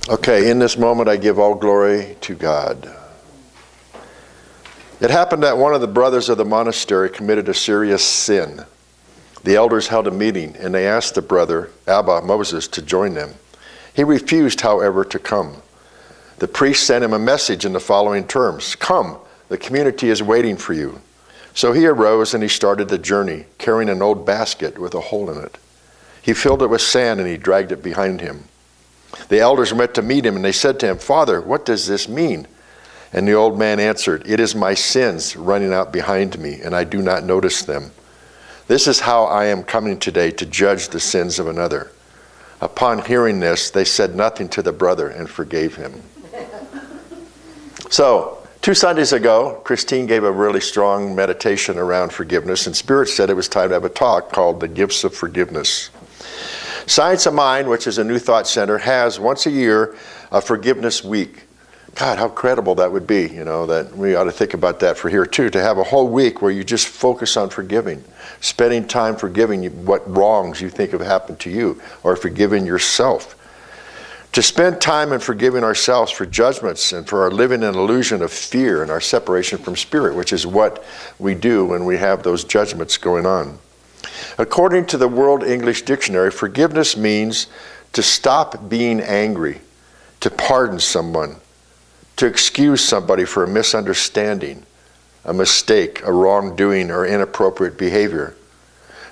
Okay, in this moment I give all glory to God. It happened that one of the brothers of the monastery committed a serious sin. The elders held a meeting, and they asked the brother, Abba Moses, to join them. He refused, however, to come. The priest sent him a message in the following terms: "Come, the community is waiting for you." So he arose and he started the journey, carrying an old basket with a hole in it. He filled it with sand and he dragged it behind him. The elders went to meet him, and they said to him, "Father, what does this mean?" And the old man answered, "It is my sins running out behind me, and I do not notice them. This is how I am coming today to judge the sins of another." Upon hearing this, they said nothing to the brother and forgave him. So, 2 Sundays ago, Christine gave a really strong meditation around forgiveness, and Spirit said it was time to have a talk called The Gifts of Forgiveness. Science of Mind, which is a New Thought Center, has once a year a Forgiveness Week. God, how credible that would be, that we ought to think about that for here too, to have a whole week where you just focus on forgiving, spending time forgiving what wrongs you think have happened to you, or forgiving yourself. To spend time in forgiving ourselves for judgments and for our living an illusion of fear and our separation from Spirit, which is what we do when we have those judgments going on. According to the World English Dictionary, forgiveness means to stop being angry, to pardon someone, to excuse somebody for a misunderstanding, a mistake, a wrongdoing, or inappropriate behavior.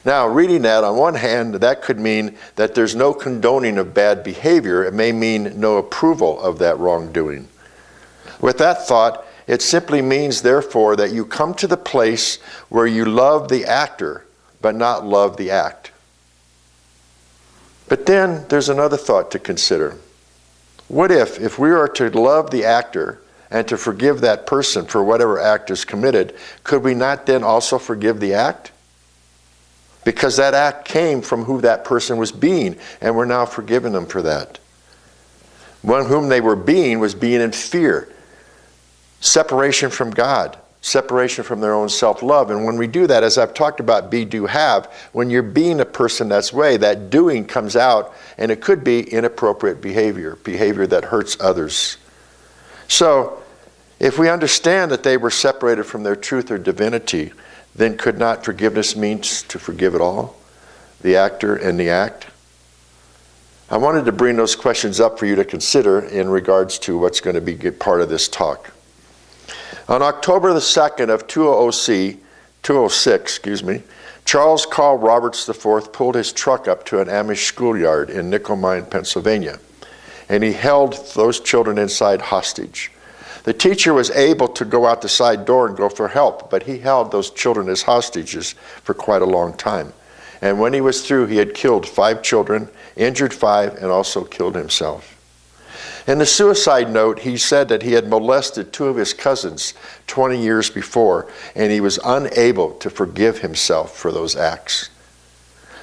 Now, reading that, on one hand, that could mean that there's no condoning of bad behavior. It may mean no approval of that wrongdoing. With that thought, it simply means, therefore, that you come to the place where you love the actor, but not love the act. But then there's another thought to consider. What if we are to love the actor and to forgive that person for whatever act is committed, could we not then also forgive the act? Because that act came from who that person was being, and we're now forgiving them for that. One whom they were being was being in fear, separation from God, separation from their own self-love. And when we do that, as I've talked about be, do, have, when you're being a person that's way, that doing comes out, and it could be inappropriate behavior that hurts others. So, if we understand that they were separated from their truth or divinity, then could not forgiveness mean to forgive it all? The actor and the act? I wanted to bring those questions up for you to consider in regards to what's going to be part of this talk. On October the 2nd of 206, Charles Carl Roberts IV pulled his truck up to an Amish schoolyard in Nickel Mine, Pennsylvania, and he held those children inside hostage. The teacher was able to go out the side door and go for help, but he held those children as hostages for quite a long time. And when he was through, he had killed 5 children, injured 5, and also killed himself. In the suicide note, he said that he had molested 2 of his cousins 20 years before, and he was unable to forgive himself for those acts.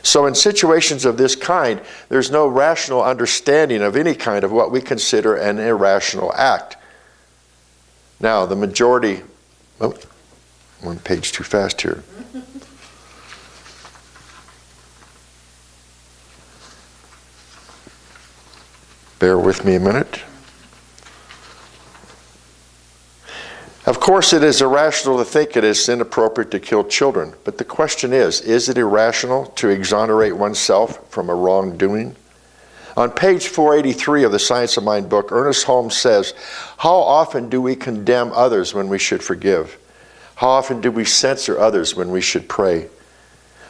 So in situations of this kind, there's no rational understanding of any kind of what we consider an irrational act. Now, the majority, one page too fast here. Bear with me a minute. Of course, it is irrational to think it is inappropriate to kill children, but the question is it irrational to exonerate oneself from a wrongdoing? On page 483 of the Science of Mind book, Ernest Holmes says, "How often do we condemn others when we should forgive? How often do we censor others when we should pray?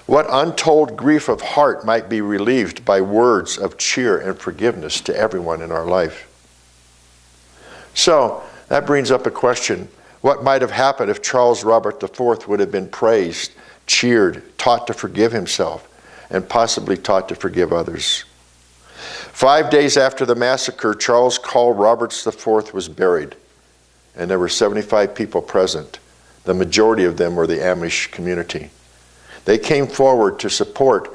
What untold grief of heart might be relieved by words of cheer and forgiveness to everyone in our life?" So, that brings up a question. What might have happened if Charles Robert IV would have been praised, cheered, taught to forgive himself, and possibly taught to forgive others? 5 days after the massacre, Charles Carl Roberts IV was buried, and there were 75 people present. The majority of them were the Amish community. They came forward to support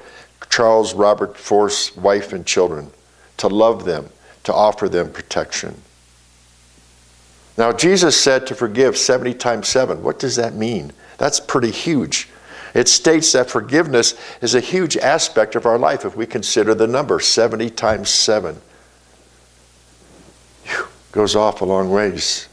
Charles Robert IV's wife and children, to love them, to offer them protection. Now, Jesus said to forgive 70 times 7. What does that mean? That's pretty huge. It states that forgiveness is a huge aspect of our life if we consider the number 70 times 7. goes off a long ways.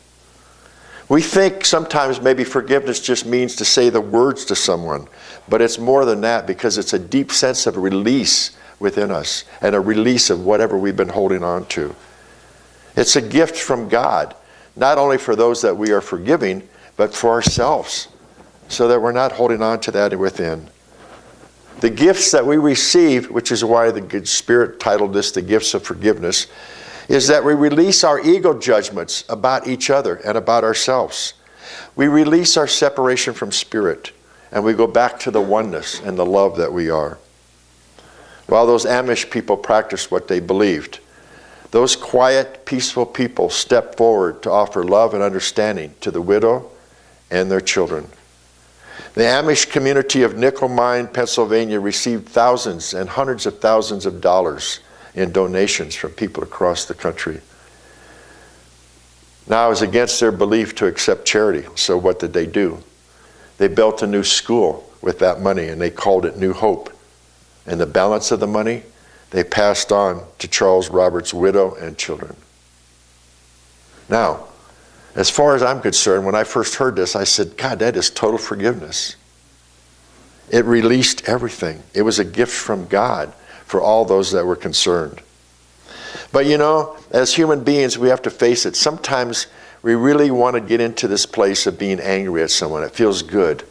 We think sometimes maybe forgiveness just means to say the words to someone, but it's more than that, because it's a deep sense of release within us and a release of whatever we've been holding on to. It's a gift from God, not only for those that we are forgiving, but for ourselves, so that we're not holding on to that within. The gifts that we receive, which is why the good Spirit titled this the gifts of forgiveness, is that we release our ego judgments about each other and about ourselves. We release our separation from Spirit, and we go back to the oneness and the love that we are. While those Amish people practiced what they believed, those quiet, peaceful people stepped forward to offer love and understanding to the widow and their children. The Amish community of Nickel Mine, Pennsylvania received thousands and hundreds of thousands of dollars in donations from people across the country. Now, it was against their belief to accept charity, so what did they do? They built a new school with that money, and they called it New Hope. And the balance of the money, they passed on to Charles Roberts' widow and children. Now, as far as I'm concerned, when I first heard this, I said, God, that is total forgiveness. It released everything. It was a gift from God for all those that were concerned. But you know, as human beings, we have to face it. Sometimes we really want to get into this place of being angry at someone. It feels good.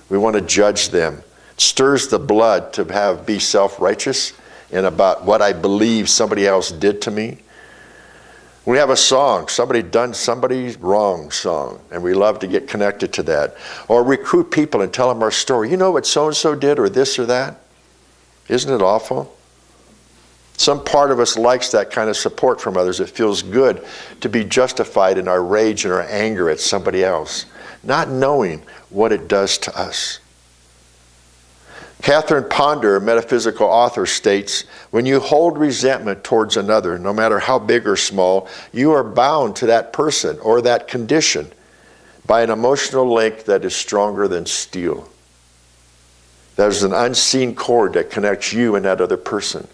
We want to judge them. It stirs the blood to be self-righteous and about what I believe somebody else did to me. We have a song, somebody done somebody's wrong song, and we love to get connected to that. Or recruit people and tell them our story. You know what so-and-so did, or this or that? Isn't it awful? Some part of us likes that kind of support from others. It feels good to be justified in our rage and our anger at somebody else, not knowing what it does to us. Catherine Ponder, a metaphysical author, states, when you hold resentment towards another, no matter how big or small, you are bound to that person or that condition by an emotional link that is stronger than steel. There's an unseen cord that connects you and that other person.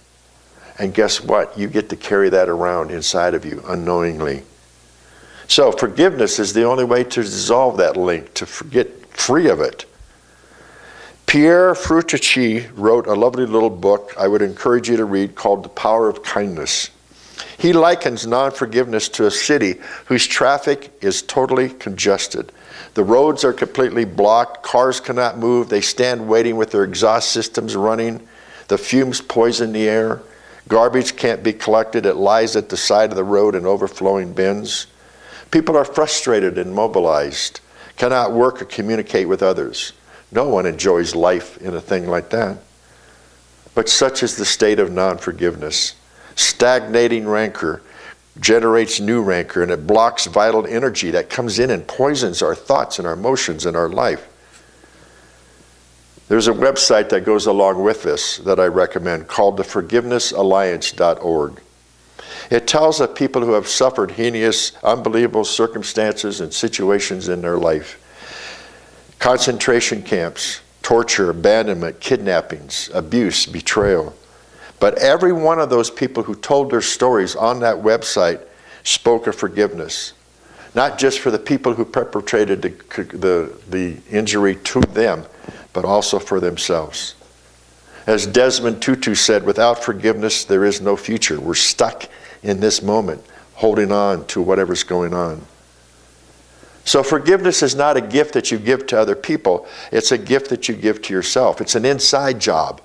And guess what? You get to carry that around inside of you unknowingly. So forgiveness is the only way to dissolve that link, to get free of it. Pierre Fructucci wrote a lovely little book I would encourage you to read called The Power of Kindness. He likens non-forgiveness to a city whose traffic is totally congested. The roads are completely blocked, cars cannot move, they stand waiting with their exhaust systems running, the fumes poison the air, garbage can't be collected, it lies at the side of the road in overflowing bins. People are frustrated and mobilized, cannot work or communicate with others. No one enjoys life in a thing like that. But such is the state of non-forgiveness. Stagnating rancor generates new rancor, and it blocks vital energy that comes in and poisons our thoughts and our emotions and our life. There's a website that goes along with this that I recommend called theforgivenessalliance.org. It tells of people who have suffered heinous, unbelievable circumstances and situations in their life. Concentration camps, torture, abandonment, kidnappings, abuse, betrayal. But every one of those people who told their stories on that website spoke of forgiveness. Not just for the people who perpetrated the injury to them, but also for themselves. As Desmond Tutu said, without forgiveness, there is no future. We're stuck in this moment, holding on to whatever's going on. So forgiveness is not a gift that you give to other people. It's a gift that you give to yourself. It's an inside job.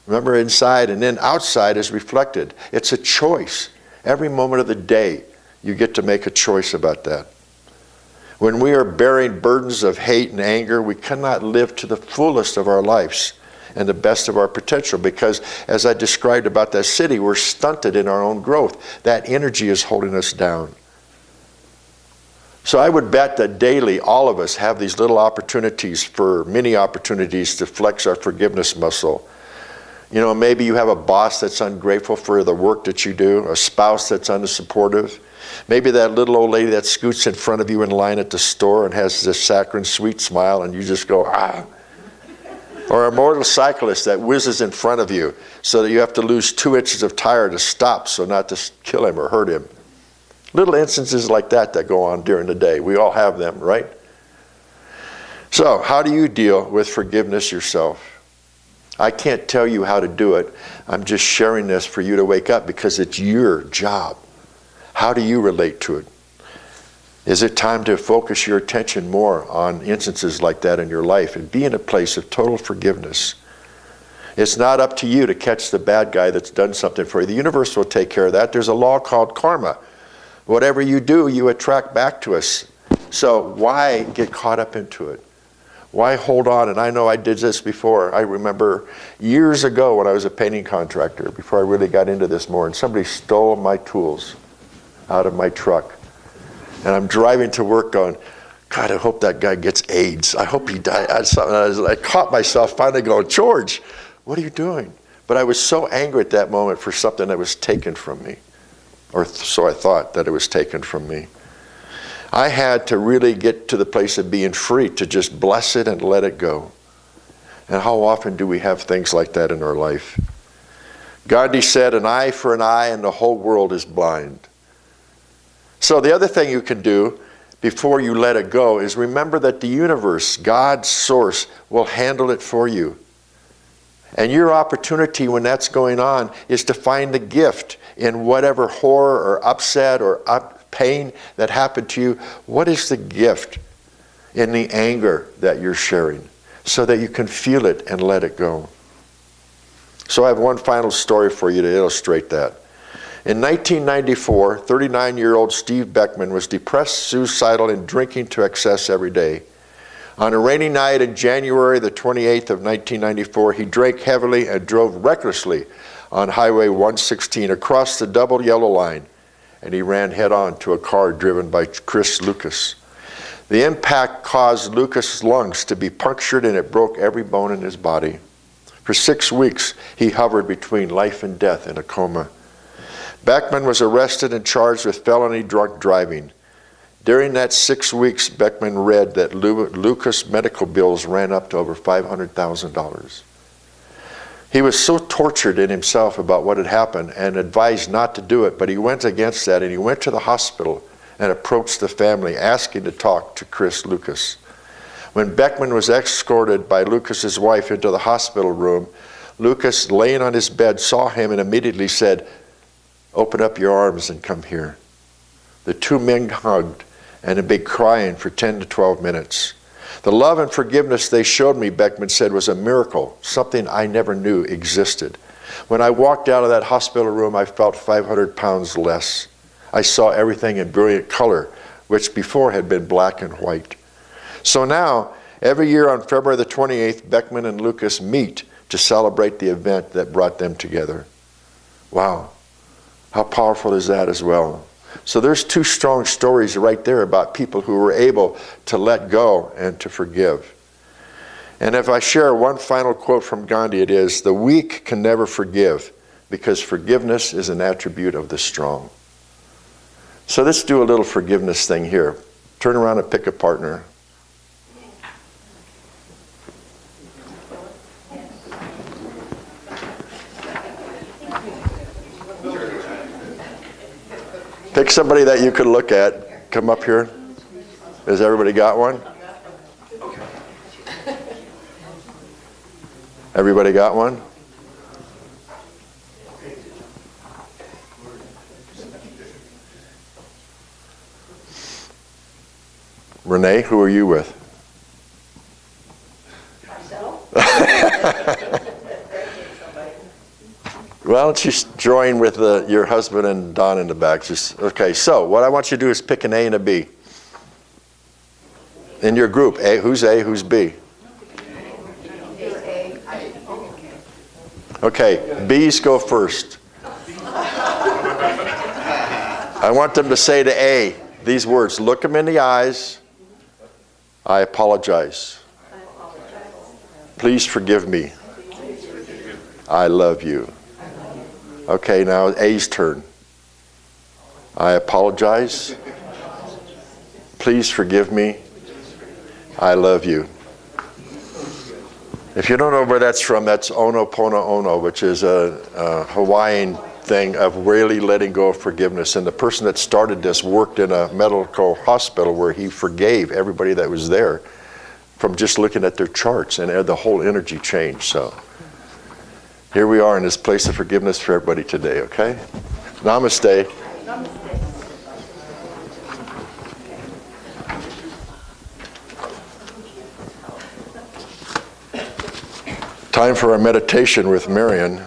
Remember, inside and then outside is reflected. It's a choice. Every moment of the day, you get to make a choice about that. When we are bearing burdens of hate and anger, we cannot live to the fullest of our lives and the best of our potential because, as I described about that city, we're stunted in our own growth. That energy is holding us down. So I would bet that daily all of us have these little opportunities, many opportunities to flex our forgiveness muscle. You know, maybe you have a boss that's ungrateful for the work that you do, a spouse that's unsupportive. Maybe that little old lady that scoots in front of you in line at the store and has this saccharine sweet smile and you just go, ah. Or a motorcyclist that whizzes in front of you so that you have to lose 2 inches of tire to stop so not to kill him or hurt him. Little instances like that go on during the day. We all have them, right? So, how do you deal with forgiveness yourself? I can't tell you how to do it. I'm just sharing this for you to wake up because it's your job. How do you relate to it? Is it time to focus your attention more on instances like that in your life and be in a place of total forgiveness? It's not up to you to catch the bad guy that's done something for you. The universe will take care of that. There's a law called karma. Whatever you do, you attract back to us. So why get caught up into it? Why hold on? And I know I did this before. I remember years ago when I was a painting contractor, before I really got into this more, and somebody stole my tools out of my truck. And I'm driving to work going, God, I hope that guy gets AIDS. I hope he dies. I caught myself finally going, George, what are you doing? But I was so angry at that moment for something that was taken from me. Or so I thought that it was taken from me. I had to really get to the place of being free to just bless it and let it go. And how often do we have things like that in our life? Gandhi said, an eye for an eye and the whole world is blind. So the other thing you can do before you let it go is remember that the universe, God's source, will handle it for you. And your opportunity when that's going on is to find the gift in whatever horror or upset or pain that happened to you. What is the gift in the anger that you're sharing so that you can feel it and let it go? So I have one final story for you to illustrate that. In 1994, 39-year-old Steve Beckman was depressed, suicidal, and drinking to excess every day. On a rainy night in January the 28th of 1994, he drank heavily and drove recklessly on Highway 116 across the double yellow line, and he ran head-on to a car driven by Chris Lucas. The impact caused Lucas' lungs to be punctured and it broke every bone in his body. For 6 weeks, he hovered between life and death in a coma. Beckman was arrested and charged with felony drunk driving. During that 6 weeks, Beckman read that Lucas' medical bills ran up to over $500,000. He was so tortured in himself about what had happened and advised not to do it, but he went against that and he went to the hospital and approached the family asking to talk to Chris Lucas. When Beckman was escorted by Lucas's wife into the hospital room, Lucas, laying on his bed, saw him and immediately said, "Open up your arms and come here." The two men hugged and had been crying for 10 to 12 minutes. The love and forgiveness they showed me, Beckman said, was a miracle, something I never knew existed. When I walked out of that hospital room, I felt 500 pounds less. I saw everything in brilliant color, which before had been black and white. So now, every year on February the 28th, Beckman and Lucas meet to celebrate the event that brought them together. Wow, how powerful is that as well? So there's two strong stories right there about people who were able to let go and to forgive. And if I share one final quote from Gandhi, it is, "The weak can never forgive because forgiveness is an attribute of the strong." So let's do a little forgiveness thing here. Turn around and pick a partner. Pick somebody that you could look at. Come up here. Has everybody got one? Everybody got one? Renee, who are you with? Why don't you join with your husband and Don in the back? Okay, so what I want you to do is pick an A and a B. In your group, A, who's A, who's B? Okay, B's go first. I want them to say to A these words. Look them in the eyes. I apologize. Please forgive me. I love you. Okay, now A's turn. I apologize. Please forgive me. I love you. If you don't know where that's from, that's Ono Pono Ono, which is a Hawaiian thing of really letting go of forgiveness. And the person that started this worked in a medical hospital where he forgave everybody that was there from just looking at their charts, and the whole energy changed. So here we are in this place of forgiveness for everybody today, okay? Namaste. Time for our meditation with Marion.